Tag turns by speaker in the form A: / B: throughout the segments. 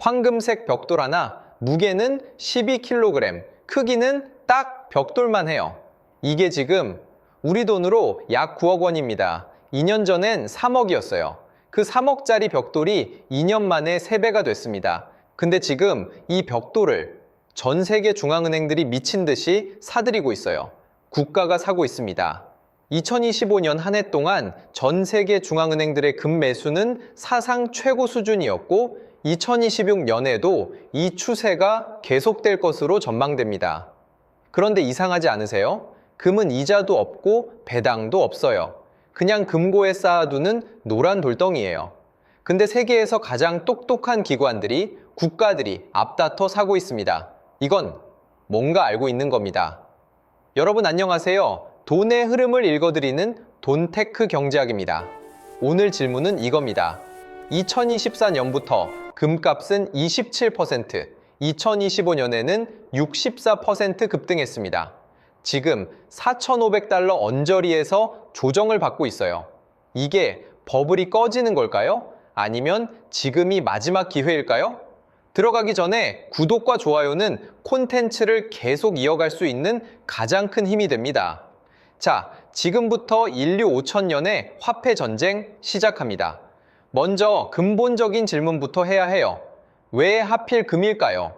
A: 황금색 벽돌 하나, 무게는 12kg, 크기는 딱 벽돌만 해요. 이게 지금 우리 돈으로 약 9억 원입니다. 2년 전엔 3억이었어요. 그 3억짜리 벽돌이 2년 만에 3배가 됐습니다. 근데 지금 이 벽돌을 전 세계 중앙은행들이 미친 듯이 사들이고 있어요. 국가가 사고 있습니다. 2025년 한 해 동안 전 세계 중앙은행들의 금 매수는 사상 최고 수준이었고 2026년에도 이 추세가 계속될 것으로 전망됩니다. 그런데 이상하지 않으세요? 금은 이자도 없고 배당도 없어요. 그냥 금고에 쌓아두는 노란 돌덩이예요. 근데 세계에서 가장 똑똑한 기관들이, 국가들이 앞다퉈 사고 있습니다. 이건 뭔가 알고 있는 겁니다. 여러분 안녕하세요. 돈의 흐름을 읽어드리는 돈테크 경제학입니다. 오늘 질문은 이겁니다. 2024년부터 금값은 27%, 2025년에는 64% 급등했습니다. 지금 4,500달러 언저리에서 조정을 받고 있어요. 이게 버블이 꺼지는 걸까요? 아니면 지금이 마지막 기회일까요? 들어가기 전에 구독과 좋아요는 콘텐츠를 계속 이어갈 수 있는 가장 큰 힘이 됩니다. 자, 지금부터 인류 5천년의 화폐 전쟁 시작합니다. 먼저 근본적인 질문부터 해야 해요. 왜 하필 금일까요?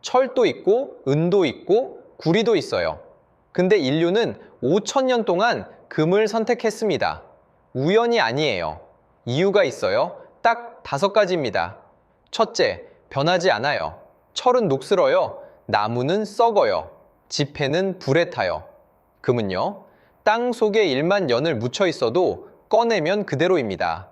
A: 철도 있고 은도 있고 구리도 있어요. 근데 인류는 5천년 동안 금을 선택했습니다. 우연이 아니에요. 이유가 있어요. 딱 5가지입니다. 첫째, 변하지 않아요. 철은 녹슬어요. 나무는 썩어요. 지폐는 불에 타요. 금은요? 땅 속에 1만 년을 묻혀 있어도 꺼내면 그대로입니다.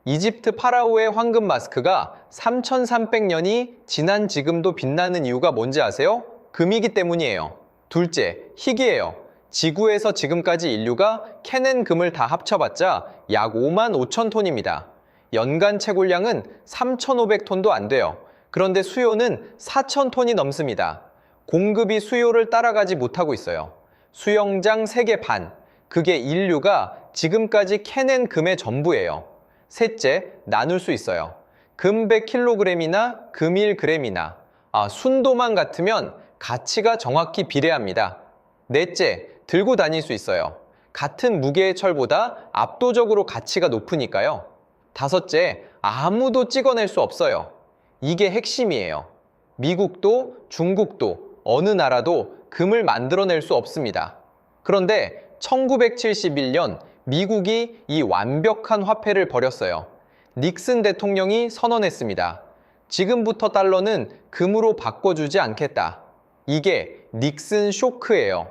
A: 이집트 파라오의 황금 마스크가 3,300년이 지난 지금도 빛나는 이유가 뭔지 아세요? 금이기 때문이에요. 둘째, 희귀해요. 지구에서 지금까지 인류가 캐낸 금을 다 합쳐봤자 약 5만 5천 톤입니다. 연간 채굴량은 3,500톤도 안 돼요. 그런데 수요는 4,000톤이 넘습니다. 공급이 수요를 따라가지 못하고 있어요. 수영장 3개 반, 그게 인류가 지금까지 캐낸 금의 전부예요. 셋째, 나눌 수 있어요. 금 100kg이나 금 1g이나 순도만 같으면 가치가 정확히 비례합니다. 넷째, 들고 다닐 수 있어요. 같은 무게의 철보다 압도적으로 가치가 높으니까요. 다섯째, 아무도 찍어낼 수 없어요. 이게 핵심이에요. 미국도 중국도 어느 나라도 금을 만들어낼 수 없습니다. 그런데 1971년 미국이 이 완벽한 화폐를 버렸어요. 닉슨 대통령이 선언했습니다. 지금부터 달러는 금으로 바꿔주지 않겠다. 이게 닉슨 쇼크예요.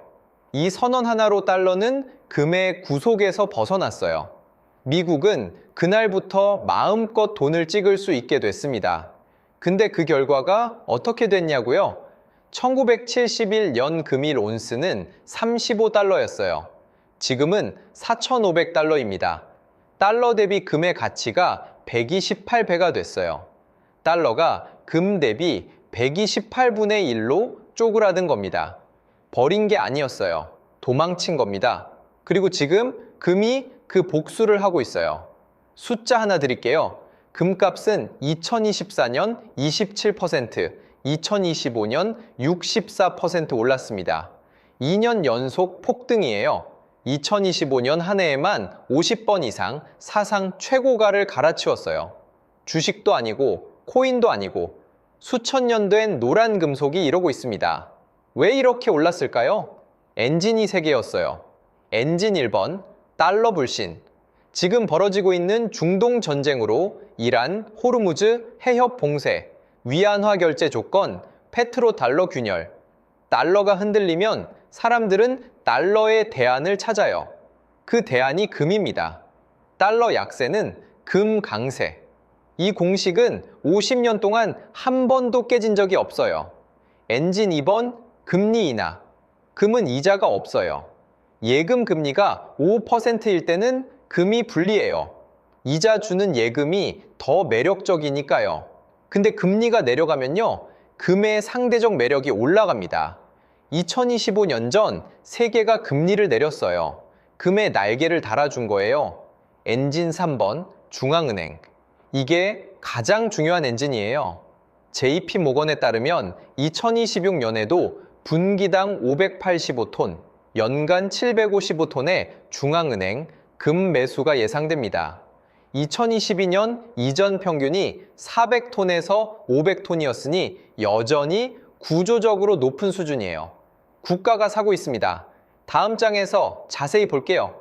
A: 이 선언 하나로 달러는 금의 구속에서 벗어났어요. 미국은 그날부터 마음껏 돈을 찍을 수 있게 됐습니다. 근데 그 결과가 어떻게 됐냐고요? 1971년 금일 온스는 35달러였어요. 지금은 4,500달러입니다. 달러 대비 금의 가치가 128배가 됐어요. 달러가 금 대비 128분의 1로 쪼그라든 겁니다. 버린 게 아니었어요. 도망친 겁니다. 그리고 지금 금이 그 복수를 하고 있어요. 숫자 하나 드릴게요. 금값은 2024년 27%, 2025년 64% 올랐습니다. 2년 연속 폭등이에요. 2025년 한 해에만 50번 이상 사상 최고가를 갈아치웠어요. 주식도 아니고 코인도 아니고 수천 년 된 노란 금속이 이러고 있습니다. 왜 이렇게 올랐을까요? 엔진이 3개였어요. 엔진 1번, 달러 불신. 지금 벌어지고 있는 중동 전쟁으로 이란, 호르무즈, 해협 봉쇄, 위안화 결제 조건, 페트로 달러 균열. 달러가 흔들리면 사람들은 달러의 대안을 찾아요. 그 대안이 금입니다. 달러 약세는 금 강세. 이 공식은 50년 동안 한 번도 깨진 적이 없어요. 엔진 2번, 금리 인하. 금은 이자가 없어요. 예금 금리가 5%일 때는 금이 불리해요. 이자 주는 예금이 더 매력적이니까요. 근데 금리가 내려가면요, 금의 상대적 매력이 올라갑니다. 2025년 전 세계가 금리를 내렸어요. 금의 날개를 달아준 거예요. 엔진 3번, 중앙은행. 이게 가장 중요한 엔진이에요. JP모건에 따르면 2026년에도 분기당 585톤, 연간 755톤의 중앙은행 금 매수가 예상됩니다. 2022년 이전 평균이 400톤에서 500톤이었으니 여전히 구조적으로 높은 수준이에요. 국가가 사고 있습니다. 다음 장에서 자세히 볼게요.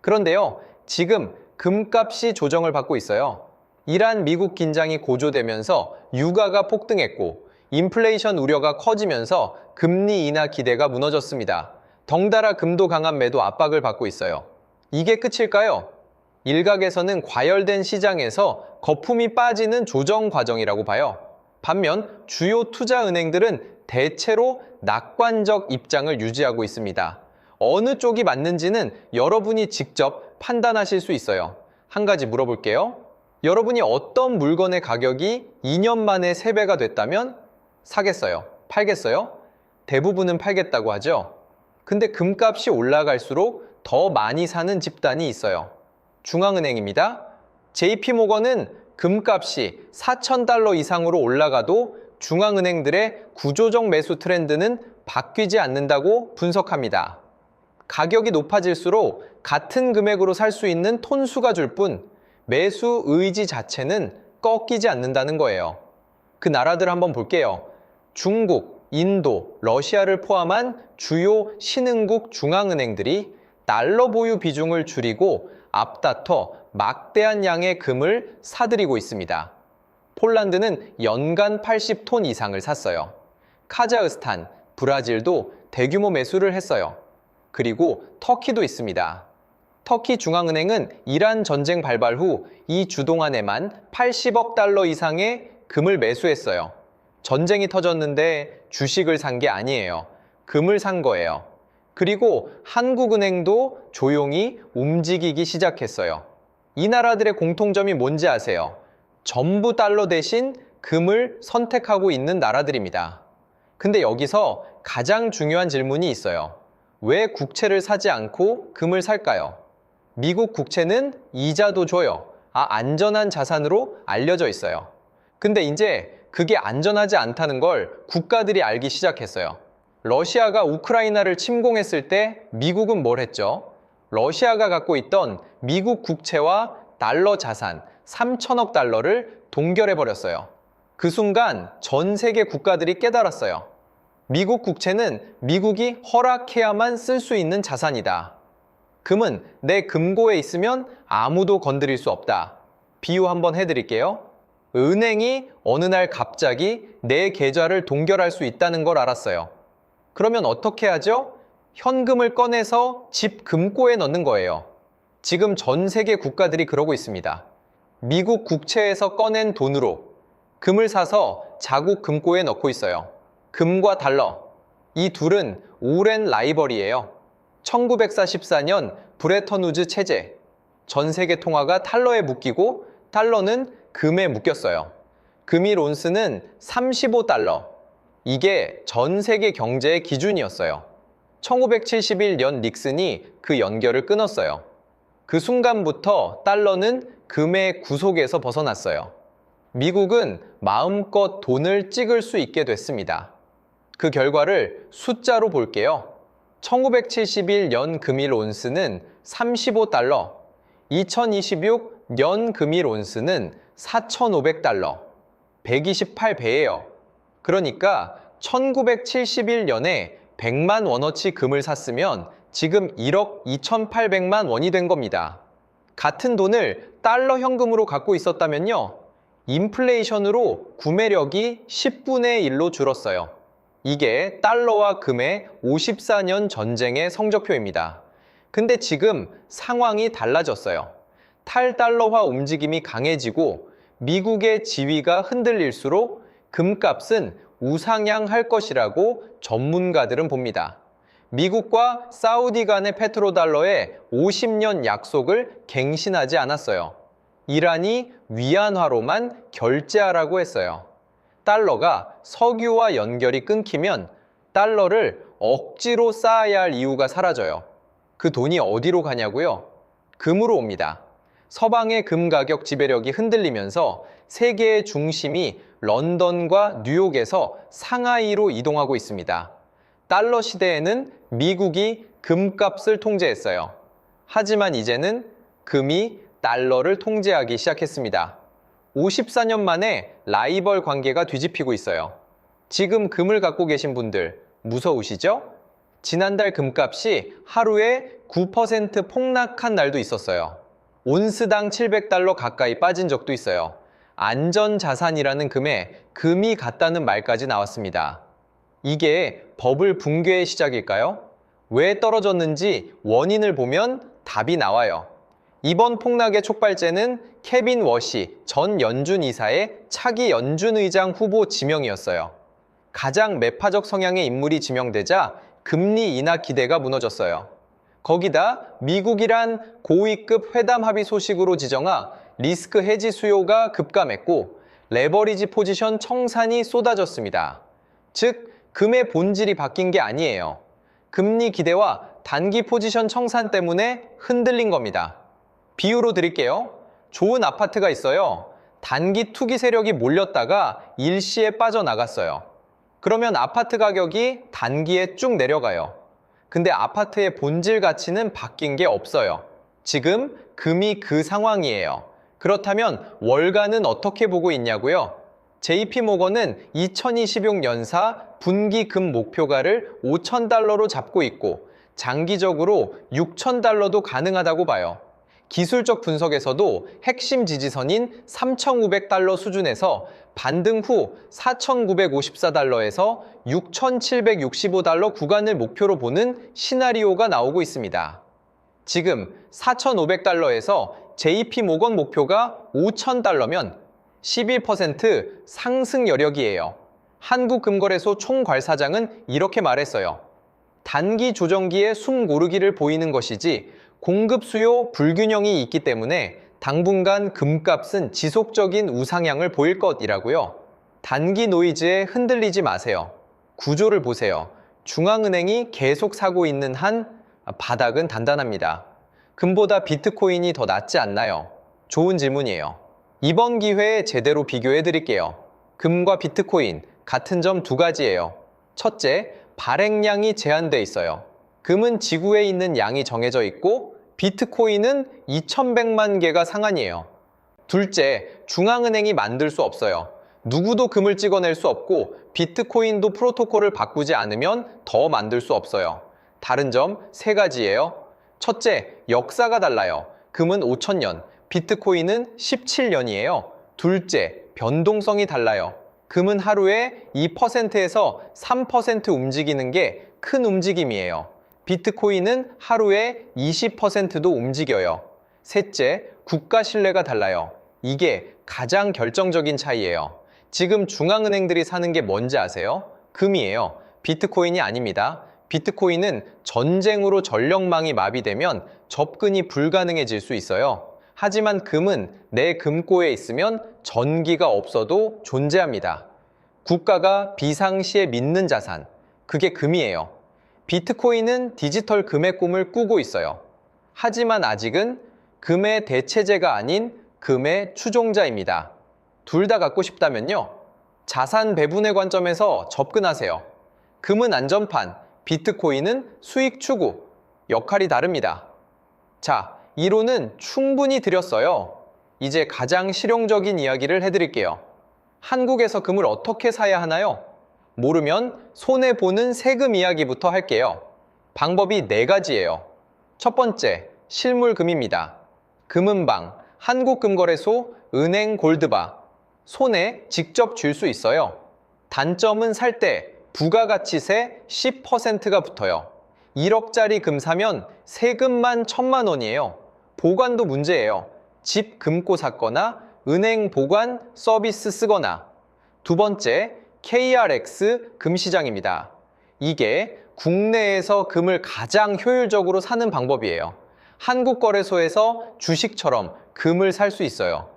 A: 그런데요, 지금 금값이 조정을 받고 있어요. 이란 미국 긴장이 고조되면서 유가가 폭등했고 인플레이션 우려가 커지면서 금리 인하 기대가 무너졌습니다. 덩달아 금도 강한 매도 압박을 받고 있어요. 이게 끝일까요? 일각에서는 과열된 시장에서 거품이 빠지는 조정 과정이라고 봐요. 반면 주요 투자은행들은 대체로 낙관적 입장을 유지하고 있습니다. 어느 쪽이 맞는지는 여러분이 직접 판단하실 수 있어요. 한 가지 물어볼게요. 여러분이 어떤 물건의 가격이 2년 만에 3배가 됐다면 사겠어요? 팔겠어요? 대부분은 팔겠다고 하죠. 근데 금값이 올라갈수록 더 많이 사는 집단이 있어요. 중앙은행입니다. JP모건은 금값이 4,000달러 이상으로 올라가도 중앙은행들의 구조적 매수 트렌드는 바뀌지 않는다고 분석합니다. 가격이 높아질수록 같은 금액으로 살 수 있는 톤수가 줄 뿐 매수 의지 자체는 꺾이지 않는다는 거예요. 그 나라들 한번 볼게요. 중국, 인도, 러시아를 포함한 주요 신흥국 중앙은행들이 달러 보유 비중을 줄이고 앞다퉈 막대한 양의 금을 사들이고 있습니다. 폴란드는 연간 80톤 이상을 샀어요. 카자흐스탄, 브라질도 대규모 매수를 했어요. 그리고 터키도 있습니다. 터키 중앙은행은 이란 전쟁 발발 후 이 주 동안에만 80억 달러 이상의 금을 매수했어요. 전쟁이 터졌는데 주식을 산 게 아니에요. 금을 산 거예요. 그리고 한국은행도 조용히 움직이기 시작했어요. 이 나라들의 공통점이 뭔지 아세요? 전부 달러 대신 금을 선택하고 있는 나라들입니다. 근데 여기서 가장 중요한 질문이 있어요. 왜 국채를 사지 않고 금을 살까요? 미국 국채는 이자도 줘요. 안전한 자산으로 알려져 있어요. 근데 이제 그게 안전하지 않다는 걸 국가들이 알기 시작했어요. 러시아가 우크라이나를 침공했을 때 미국은 뭘 했죠? 러시아가 갖고 있던 미국 국채와 달러 자산 3천억 달러를 동결해버렸어요. 그 순간 전 세계 국가들이 깨달았어요. 미국 국채는 미국이 허락해야만 쓸 수 있는 자산이다. 금은 내 금고에 있으면 아무도 건드릴 수 없다. 비유 한번 해드릴게요. 은행이 어느 날 갑자기 내 계좌를 동결할 수 있다는 걸 알았어요. 그러면 어떻게 하죠? 현금을 꺼내서 집 금고에 넣는 거예요. 지금 전 세계 국가들이 그러고 있습니다. 미국 국채에서 꺼낸 돈으로 금을 사서 자국 금고에 넣고 있어요. 금과 달러, 이 둘은 오랜 라이벌이에요. 1944년 브레턴우즈 체제, 전 세계 통화가 달러에 묶이고 달러는 금에 묶였어요. 금일 온스는 35달러, 이게 전 세계 경제의 기준이었어요. 1971년 닉슨이 그 연결을 끊었어요. 그 순간부터 달러는 금의 구속에서 벗어났어요. 미국은 마음껏 돈을 찍을 수 있게 됐습니다. 그 결과를 숫자로 볼게요. 1971년 금일 온스는 35달러, 2026년 금일 온스는 4,500달러, 128배예요. 그러니까 1971년에 100만 원어치 금을 샀으면 지금 1억 2,800만 원이 된 겁니다. 같은 돈을 달러 현금으로 갖고 있었다면요, 인플레이션으로 구매력이 10분의 1로 줄었어요. 이게 달러와 금의 54년 전쟁의 성적표입니다. 근데 지금 상황이 달라졌어요. 탈달러화 움직임이 강해지고 미국의 지위가 흔들릴수록 금값은 우상향할 것이라고 전문가들은 봅니다. 미국과 사우디 간의 페트로달러의 50년 약속을 갱신하지 않았어요. 이란이 위안화로만 결제하라고 했어요. 달러가 석유와 연결이 끊기면 달러를 억지로 쌓아야 할 이유가 사라져요. 그 돈이 어디로 가냐고요? 금으로 옵니다. 서방의 금 가격 지배력이 흔들리면서 세계의 중심이 런던과 뉴욕에서 상하이로 이동하고 있습니다. 달러 시대에는 미국이 금값을 통제했어요. 하지만 이제는 금이 달러를 통제하기 시작했습니다. 54년 만에 라이벌 관계가 뒤집히고 있어요. 지금 금을 갖고 계신 분들 무서우시죠? 지난달 금값이 하루에 9% 폭락한 날도 있었어요. 온스당 700달러 가까이 빠진 적도 있어요. 안전자산이라는 금에 금이 같다는 말까지 나왔습니다. 이게 버블 붕괴의 시작일까요? 왜 떨어졌는지 원인을 보면 답이 나와요. 이번 폭락의 촉발제는 케빈 워시 전 연준 이사의 차기 연준 의장 후보 지명이었어요. 가장 매파적 성향의 인물이 지명되자 금리 인하 기대가 무너졌어요. 거기다 미국이란 고위급 회담 합의 소식으로 지정하 리스크 해지 수요가 급감했고 레버리지 포지션 청산이 쏟아졌습니다. 즉, 금의 본질이 바뀐 게 아니에요. 금리 기대와 단기 포지션 청산 때문에 흔들린 겁니다. 비유로 드릴게요. 좋은 아파트가 있어요. 단기 투기 세력이 몰렸다가 일시에 빠져나갔어요. 그러면 아파트 가격이 단기에 쭉 내려가요. 근데 아파트의 본질 가치는 바뀐 게 없어요. 지금 금이 그 상황이에요. 그렇다면 월가는 어떻게 보고 있냐고요? JP모건은 2026년사 분기 금 목표가를 5,000달러로 잡고 있고 장기적으로 6,000달러도 가능하다고 봐요. 기술적 분석에서도 핵심 지지선인 3,500달러 수준에서 반등 후 4,954달러에서 6,765달러 구간을 목표로 보는 시나리오가 나오고 있습니다. 지금 4,500달러에서 JP모건 목표가 5,000달러면 11% 상승 여력이에요. 한국금거래소 총괄사장은 이렇게 말했어요. 단기 조정기에 숨 고르기를 보이는 것이지 공급 수요 불균형이 있기 때문에 당분간 금값은 지속적인 우상향을 보일 것이라고요. 단기 노이즈에 흔들리지 마세요. 구조를 보세요. 중앙은행이 계속 사고 있는 한 바닥은 단단합니다. 금보다 비트코인이 더 낫지 않나요? 좋은 질문이에요. 이번 기회에 제대로 비교해 드릴게요. 금과 비트코인 같은 점 두 가지예요. 첫째, 발행량이 제한돼 있어요. 금은 지구에 있는 양이 정해져 있고 비트코인은 2,100만 개가 상한이에요. 둘째, 중앙은행이 만들 수 없어요. 누구도 금을 찍어낼 수 없고 비트코인도 프로토콜을 바꾸지 않으면 더 만들 수 없어요. 다른 점 세 가지예요. 첫째, 역사가 달라요. 금은 5,000년, 비트코인은 17년이에요. 둘째, 변동성이 달라요. 금은 하루에 2%에서 3% 움직이는 게 큰 움직임이에요. 비트코인은 하루에 20%도 움직여요. 셋째, 국가 신뢰가 달라요. 이게 가장 결정적인 차이예요. 지금 중앙은행들이 사는 게 뭔지 아세요? 금이에요. 비트코인이 아닙니다. 비트코인은 전쟁으로 전력망이 마비되면 접근이 불가능해질 수 있어요. 하지만 금은 내 금고에 있으면 전기가 없어도 존재합니다. 국가가 비상시에 믿는 자산, 그게 금이에요. 비트코인은 디지털 금의 꿈을 꾸고 있어요. 하지만 아직은 금의 대체제가 아닌 금의 추종자입니다. 둘 다 갖고 싶다면요. 자산 배분의 관점에서 접근하세요. 금은 안전판, 비트코인은 수익 추구. 역할이 다릅니다. 자, 이론은 충분히 드렸어요. 이제 가장 실용적인 이야기를 해드릴게요. 한국에서 금을 어떻게 사야 하나요? 모르면 손해보는 세금 이야기부터 할게요. 방법이 4가지예요. 첫 번째, 실물금입니다. 금은방, 한국금거래소, 은행 골드바. 손에 직접 쥘 수 있어요. 단점은 살 때 부가가치세 10%가 붙어요. 1억짜리 금 사면 세금만 1,000만 원이에요. 보관도 문제예요. 집 금고 샀거나 은행 보관 서비스 쓰거나. 두 번째, KRX 금시장입니다. 이게 국내에서 금을 가장 효율적으로 사는 방법이에요. 한국거래소에서 주식처럼 금을 살 수 있어요.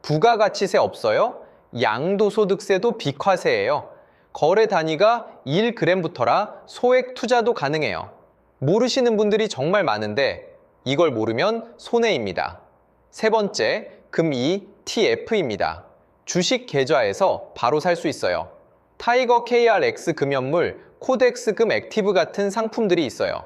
A: 부가가치세 없어요. 양도소득세도 비과세예요. 거래 단위가 1g부터라 소액 투자도 가능해요. 모르시는 분들이 정말 많은데 이걸 모르면 손해입니다. 세 번째, 금 ETF입니다. 주식 계좌에서 바로 살 수 있어요. 타이거 KRX 금연물, 코덱스 금 액티브 같은 상품들이 있어요.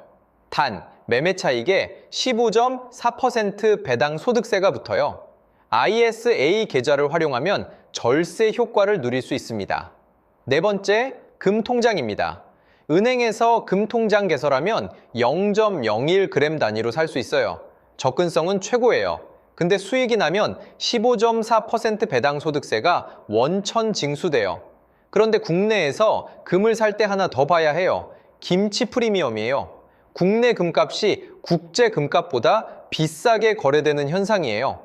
A: 단, 매매 차익에 15.4% 배당 소득세가 붙어요. ISA 계좌를 활용하면 절세 효과를 누릴 수 있습니다. 네 번째, 금통장입니다. 은행에서 금통장 개설하면 0.01g 단위로 살 수 있어요. 접근성은 최고예요. 근데 수익이 나면 15.4% 배당 소득세가 원천 징수돼요. 그런데 국내에서 금을 살 때 하나 더 봐야 해요. 김치 프리미엄이에요. 국내 금값이 국제 금값보다 비싸게 거래되는 현상이에요.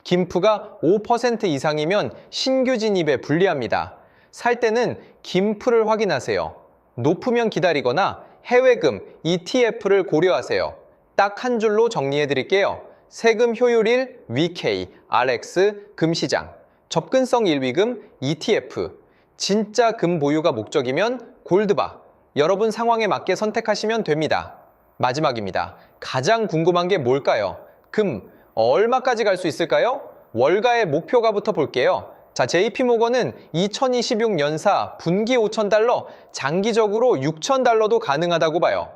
A: 김프가 5% 이상이면 신규 진입에 불리합니다. 살 때는 김프를 확인하세요. 높으면 기다리거나 해외금 ETF를 고려하세요. 딱 한 줄로 정리해 드릴게요. 세금 효율 1, VK, RX, 금시장. 접근성 1위금, ETF. 진짜 금 보유가 목적이면 골드바. 여러분 상황에 맞게 선택하시면 됩니다. 마지막입니다. 가장 궁금한 게 뭘까요? 금, 얼마까지 갈 수 있을까요? 월가의 목표가부터 볼게요. 자, JP모건은 2026년사 분기 5,000달러, 장기적으로 6,000달러도 가능하다고 봐요.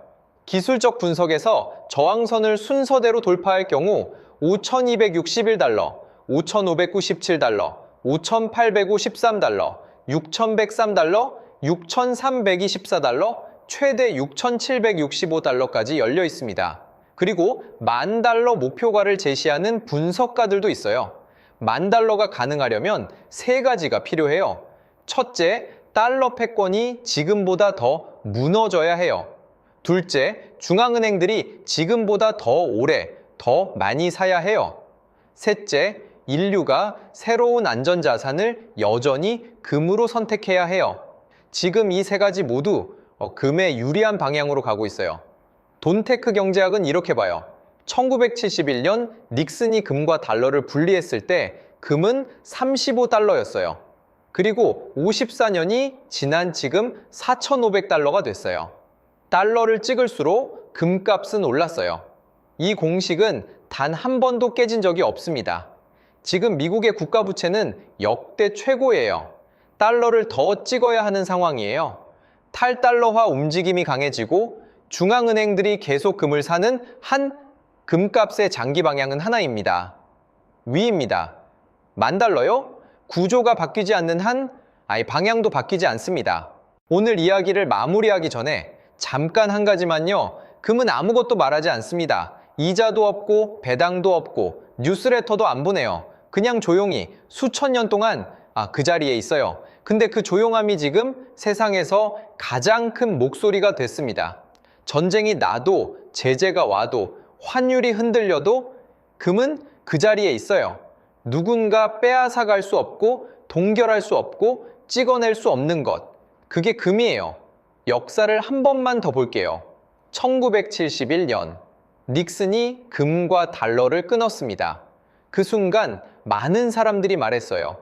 A: 기술적 분석에서 저항선을 순서대로 돌파할 경우 5,261달러, 5,597달러, 5,853달러, 6,103달러, 6,324달러, 최대 6,765달러까지 열려 있습니다. 그리고 10,000달러 목표가를 제시하는 분석가들도 있어요. 10,000달러가 가능하려면 세 가지가 필요해요. 첫째, 달러 패권이 지금보다 더 무너져야 해요. 둘째, 중앙은행들이 지금보다 더 오래, 더 많이 사야 해요. 셋째, 인류가 새로운 안전자산을 여전히 금으로 선택해야 해요. 지금 이 세 가지 모두 금에 유리한 방향으로 가고 있어요. 돈테크 경제학은 이렇게 봐요. 1971년 닉슨이 금과 달러를 분리했을 때 금은 35달러였어요. 그리고 54년이 지난 지금 4,500달러가 됐어요. 달러를 찍을수록 금값은 올랐어요. 이 공식은 단 한 번도 깨진 적이 없습니다. 지금 미국의 국가 부채는 역대 최고예요. 달러를 더 찍어야 하는 상황이에요. 탈달러화 움직임이 강해지고 중앙은행들이 계속 금을 사는 한 금값의 장기 방향은 하나입니다. 위입니다. 10,000달러요? 구조가 바뀌지 않는 한 방향도 바뀌지 않습니다. 오늘 이야기를 마무리하기 전에 잠깐 한 가지만요. 금은 아무것도 말하지 않습니다. 이자도 없고 배당도 없고 뉴스레터도 안 보내요. 그냥 조용히 수천 년 동안 그 자리에 있어요. 근데 그 조용함이 지금 세상에서 가장 큰 목소리가 됐습니다. 전쟁이 나도 제재가 와도 환율이 흔들려도 금은 그 자리에 있어요. 누군가 빼앗아갈 수 없고 동결할 수 없고 찍어낼 수 없는 것. 그게 금이에요. 역사를 한 번만 더 볼게요. 1971년 닉슨이 금과 달러를 끊었습니다. 그 순간 많은 사람들이 말했어요.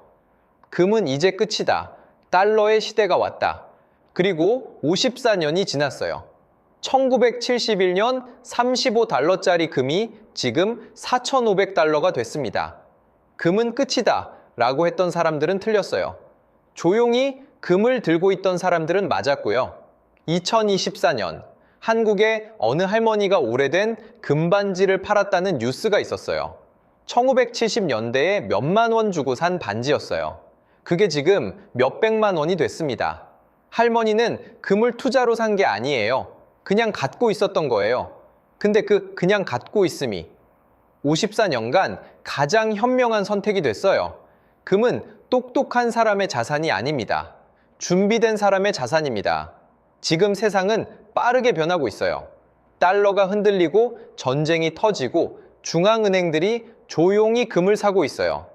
A: 금은 이제 끝이다. 달러의 시대가 왔다. 그리고 54년이 지났어요. 1971년 35달러짜리 금이 지금 4,500달러가 됐습니다. 금은 끝이다 라고 했던 사람들은 틀렸어요. 조용히 금을 들고 있던 사람들은 맞았고요. 2024년 한국의 어느 할머니가 오래된 금반지를 팔았다는 뉴스가 있었어요. 1970년대에 몇만 원 주고 산 반지였어요. 그게 지금 몇백만 원이 됐습니다. 할머니는 금을 투자로 산 게 아니에요. 그냥 갖고 있었던 거예요. 근데 그냥 갖고 있음이 54년간 가장 현명한 선택이 됐어요. 금은 똑똑한 사람의 자산이 아닙니다. 준비된 사람의 자산입니다. 지금 세상은 빠르게 변하고 있어요. 달러가 흔들리고 전쟁이 터지고 중앙은행들이 조용히 금을 사고 있어요.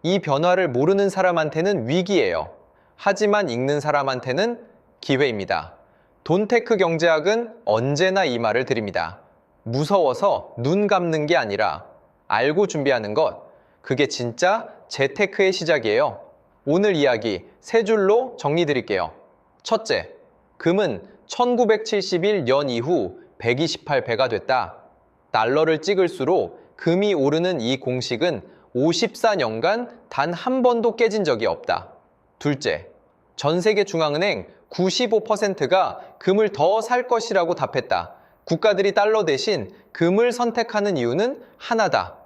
A: 이 변화를 모르는 사람한테는 위기예요. 하지만 읽는 사람한테는 기회입니다. 돈테크 경제학은 언제나 이 말을 드립니다. 무서워서 눈 감는 게 아니라 알고 준비하는 것, 그게 진짜 재테크의 시작이에요. 오늘 이야기 세 줄로 정리 드릴게요. 첫째, 금은 1971년 이후 128배가 됐다. 달러를 찍을수록 금이 오르는 이 공식은 54년간 단 한 번도 깨진 적이 없다. 둘째, 전 세계 중앙은행 95%가 금을 더 살 것이라고 답했다. 국가들이 달러 대신 금을 선택하는 이유는 하나다.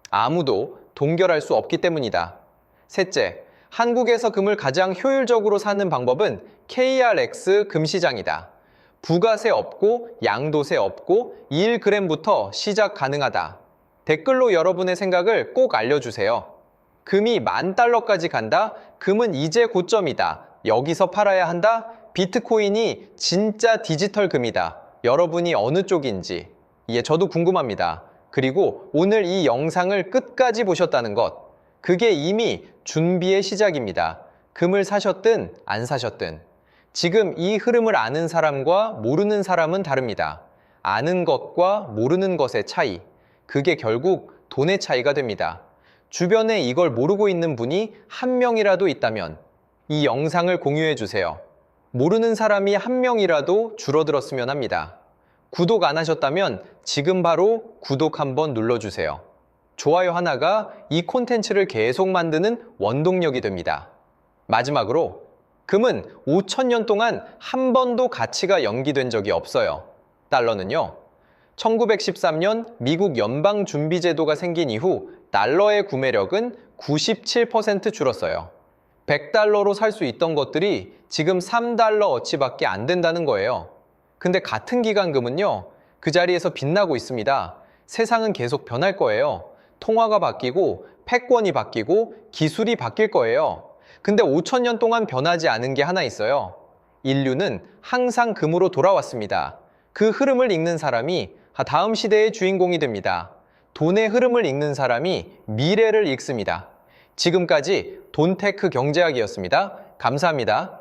A: 아무도 동결할 수 없기 때문이다. 셋째, 한국에서 금을 가장 효율적으로 사는 방법은 KRX 금시장이다. 부가세 없고 양도세 없고 1g부터 시작 가능하다. 댓글로 여러분의 생각을 꼭 알려주세요. 금이 $10,000까지 간다? 금은 이제 고점이다. 여기서 팔아야 한다? 비트코인이 진짜 디지털 금이다. 여러분이 어느 쪽인지. 예, 저도 궁금합니다. 그리고 오늘 이 영상을 끝까지 보셨다는 것. 그게 이미 준비의 시작입니다. 금을 사셨든 안 사셨든. 지금 이 흐름을 아는 사람과 모르는 사람은 다릅니다. 아는 것과 모르는 것의 차이. 그게 결국 돈의 차이가 됩니다. 주변에 이걸 모르고 있는 분이 한 명이라도 있다면 이 영상을 공유해 주세요. 모르는 사람이 한 명이라도 줄어들었으면 합니다. 구독 안 하셨다면 지금 바로 구독 한번 눌러주세요. 좋아요 하나가 이 콘텐츠를 계속 만드는 원동력이 됩니다. 마지막으로 금은 5,000년 동안 한 번도 가치가 연기된 적이 없어요. 달러는요. 1913년 미국 연방준비제도가 생긴 이후 달러의 구매력은 97% 줄었어요. 100달러로 살 수 있던 것들이 지금 3달러 어치밖에 안 된다는 거예요. 근데 같은 기간금은요, 그 자리에서 빛나고 있습니다. 세상은 계속 변할 거예요. 통화가 바뀌고, 패권이 바뀌고, 기술이 바뀔 거예요. 근데 5,000년 동안 변하지 않은 게 하나 있어요. 인류는 항상 금으로 돌아왔습니다. 그 흐름을 읽는 사람이 다음 시대의 주인공이 됩니다. 돈의 흐름을 읽는 사람이 미래를 읽습니다. 지금까지 돈테크 경제학이었습니다. 감사합니다.